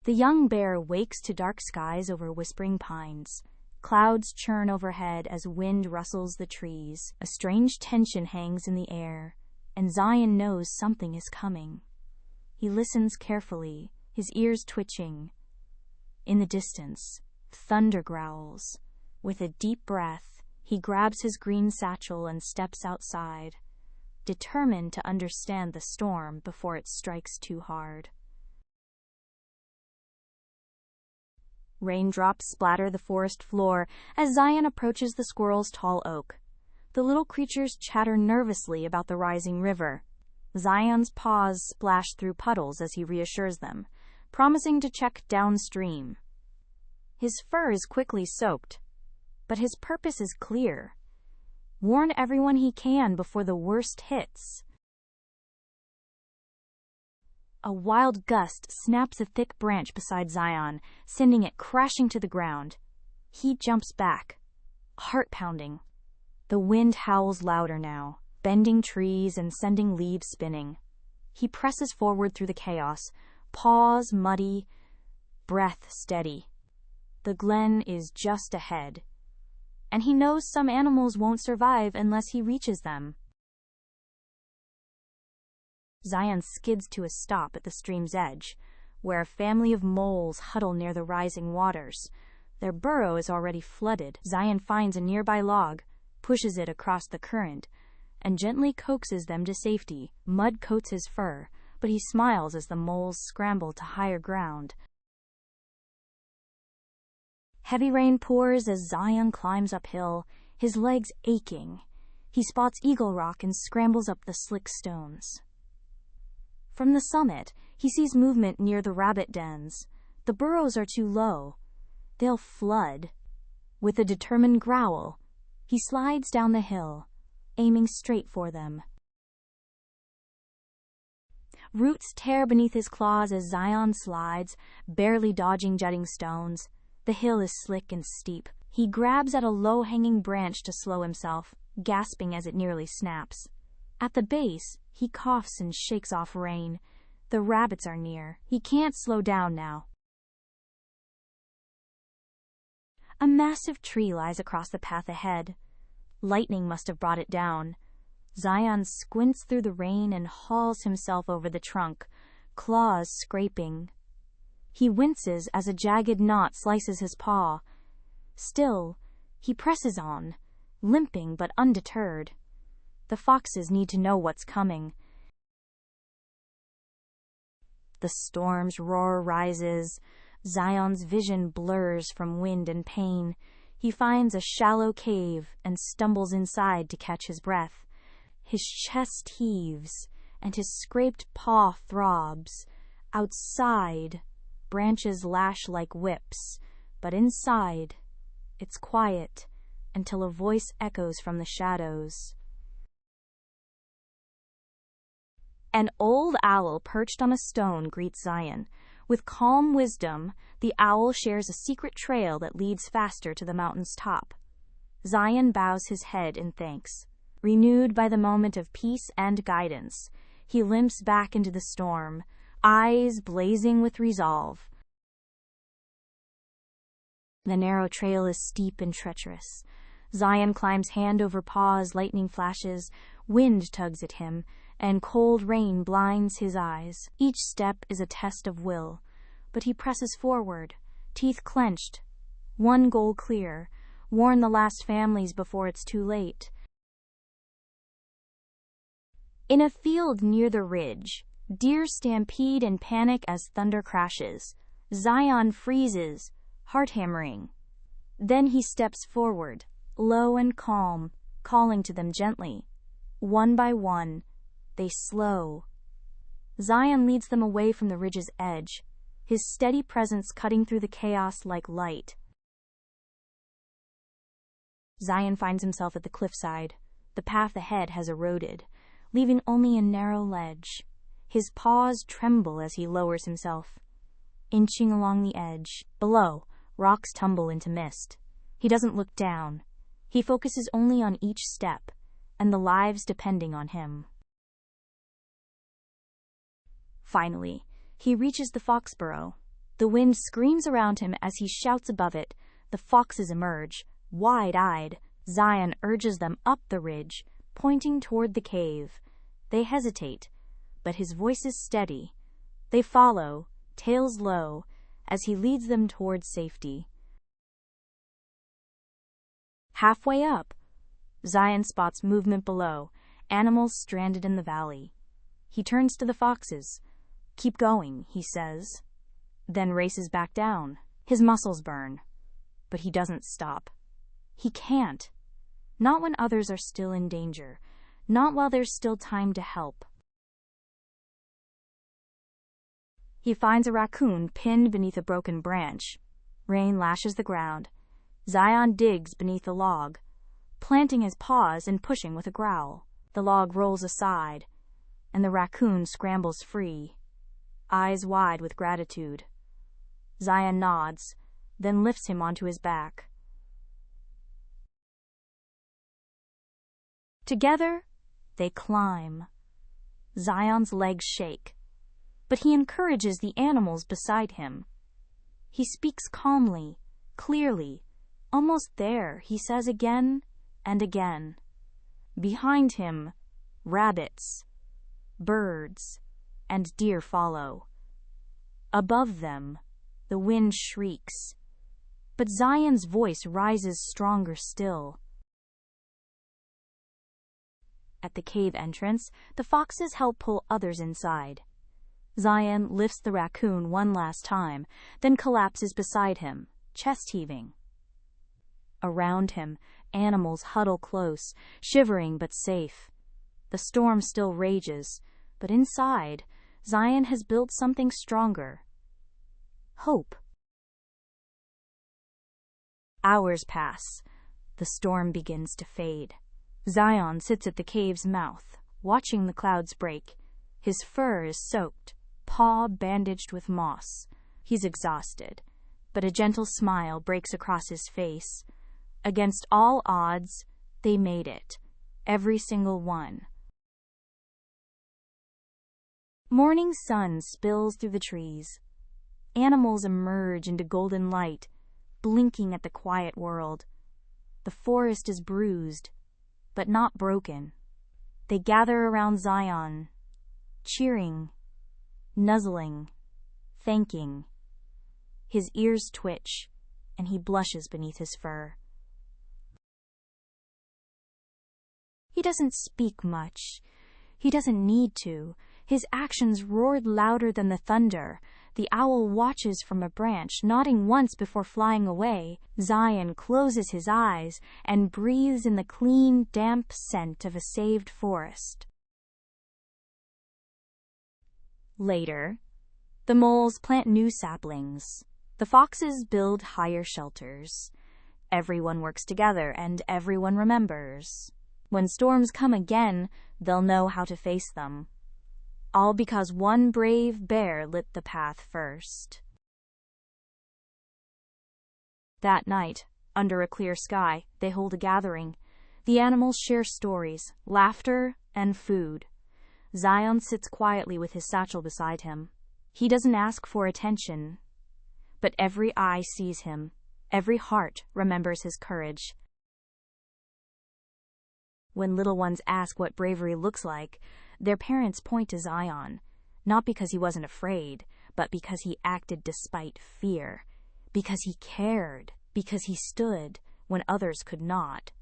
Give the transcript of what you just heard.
The young bear wakes to dark skies over whispering pines. Clouds churn overhead as wind rustles the trees. A strange tension hangs in the air, and Zion knows something is coming. He listens carefully, his ears twitching. In the distance, thunder growls. With a deep breath, he grabs his green satchel and steps outside, determined to understand the storm before it strikes too hard. Raindrops splatter the forest floor as Zion approaches the squirrel's tall oak. The little creatures chatter nervously about the rising river. Zion's paws splash through puddles as he reassures them, promising to check downstream. His fur is quickly soaked, but his purpose is clear. Warn everyone he can before the worst hits. A wild gust snaps a thick branch beside Zion, sending it crashing to the ground. He jumps back, heart pounding. The wind howls louder now, bending trees and sending leaves spinning. He presses forward through the chaos, paws muddy, breath steady. The glen is just ahead, and he knows some animals won't survive unless he reaches them. Zion skids to a stop at the stream's edge, where a family of moles huddle near the rising waters. Their burrow is already flooded. Zion finds a nearby log, pushes it across the current, and gently coaxes them to safety. Mud coats his fur, but he smiles as the moles scramble to higher ground. Heavy rain pours as Zion climbs uphill, his legs aching. He spots Eagle Rock and scrambles up the slick stones. From the summit, he sees movement near the rabbit dens. The burrows are too low. They'll flood. With a determined growl, he slides down the hill, aiming straight for them. Roots tear beneath his claws as Zion slides, barely dodging jutting stones. The hill is slick and steep. He grabs at a low-hanging branch to slow himself, gasping as it nearly snaps. At the base, he coughs and shakes off rain. The rabbits are near. He can't slow down now. A massive tree lies across the path ahead. Lightning must have brought it down. Zion squints through the rain and hauls himself over the trunk, claws scraping. He winces as a jagged knot slices his paw. Still, he presses on, limping but undeterred. The foxes need to know what's coming. The storm's roar rises. Zion's vision blurs from wind and pain. He finds a shallow cave and stumbles inside to catch his breath. His chest heaves, and his scraped paw throbs. Outside, branches lash like whips, but inside, it's quiet until a voice echoes from the shadows. An old owl perched on a stone greets Zion. With calm wisdom, the owl shares a secret trail that leads faster to the mountain's top. Zion bows his head in thanks. Renewed by the moment of peace and guidance, he limps back into the storm, eyes blazing with resolve. The narrow trail is steep and treacherous. Zion climbs hand over paw as lightning flashes, wind tugs at him, and cold rain blinds his eyes. Each step is a test of will, but he presses forward, teeth clenched, one goal clear: warn the last families before it's too late. In a field near the ridge, deer stampede and panic as thunder crashes. Zion freezes, heart hammering. Then he steps forward, low and calm, calling to them gently. One by one, they slow. Zion leads them away from the ridge's edge, his steady presence cutting through the chaos like light. Zion finds himself at the cliffside. The path ahead has eroded, leaving only a narrow ledge. His paws tremble as he lowers himself. Inching along the edge, below, rocks tumble into mist. He doesn't look down. He focuses only on each step, and the lives depending on him. Finally, he reaches the fox burrow. The wind screams around him as he shouts above it. The foxes emerge, wide-eyed. Zion urges them up the ridge, pointing toward the cave. They hesitate, but his voice is steady. They follow, tails low, as he leads them toward safety. Halfway up, Zion spots movement below, animals stranded in the valley. He turns to the foxes. "Keep going," he says, then races back down. His muscles burn, but he doesn't stop. He can't. Not when others are still in danger. Not while there's still time to help. He finds a raccoon pinned beneath a broken branch. Rain lashes the ground. Zion digs beneath a log, planting his paws and pushing with a growl. The log rolls aside, and the raccoon scrambles free, eyes wide with gratitude. Zion nods, then lifts him onto his back. Together, they climb. Zion's legs shake, but he encourages the animals beside him. He speaks calmly, clearly. "Almost there," he says again and again. Behind him, rabbits, birds, and deer follow. Above them, the wind shrieks, but Zion's voice rises stronger still. At the cave entrance, the foxes help pull others inside. Zion lifts the raccoon one last time, then collapses beside him, chest heaving. Around him, animals huddle close, shivering but safe. The storm still rages, but inside, Zion has built something stronger. Hope. Hours pass. The storm begins to fade. Zion sits at the cave's mouth, watching the clouds break. His fur is soaked, paw bandaged with moss. He's exhausted, but a gentle smile breaks across his face. Against all odds, they made it. Every single one. Morning sun spills through the trees. Animals emerge into golden light, blinking at the quiet world. The forest is bruised, but not broken. They gather around Zion, cheering, nuzzling, thanking. His ears twitch, and he blushes beneath his fur. He doesn't speak much. He doesn't need to. His actions roared louder than the thunder. The owl watches from a branch, nodding once before flying away. Zion closes his eyes and breathes in the clean, damp scent of a saved forest. Later, the moles plant new saplings. The foxes build higher shelters. Everyone works together and everyone remembers. When storms come again, they'll know how to face them. All because one brave bear lit the path first. That night, under a clear sky, they hold a gathering. The animals share stories, laughter, and food. Zion sits quietly with his satchel beside him. He doesn't ask for attention, but every eye sees him. Every heart remembers his courage. When little ones ask what bravery looks like, their parents point to Zion, not because he wasn't afraid, but because he acted despite fear, because he cared, because he stood when others could not.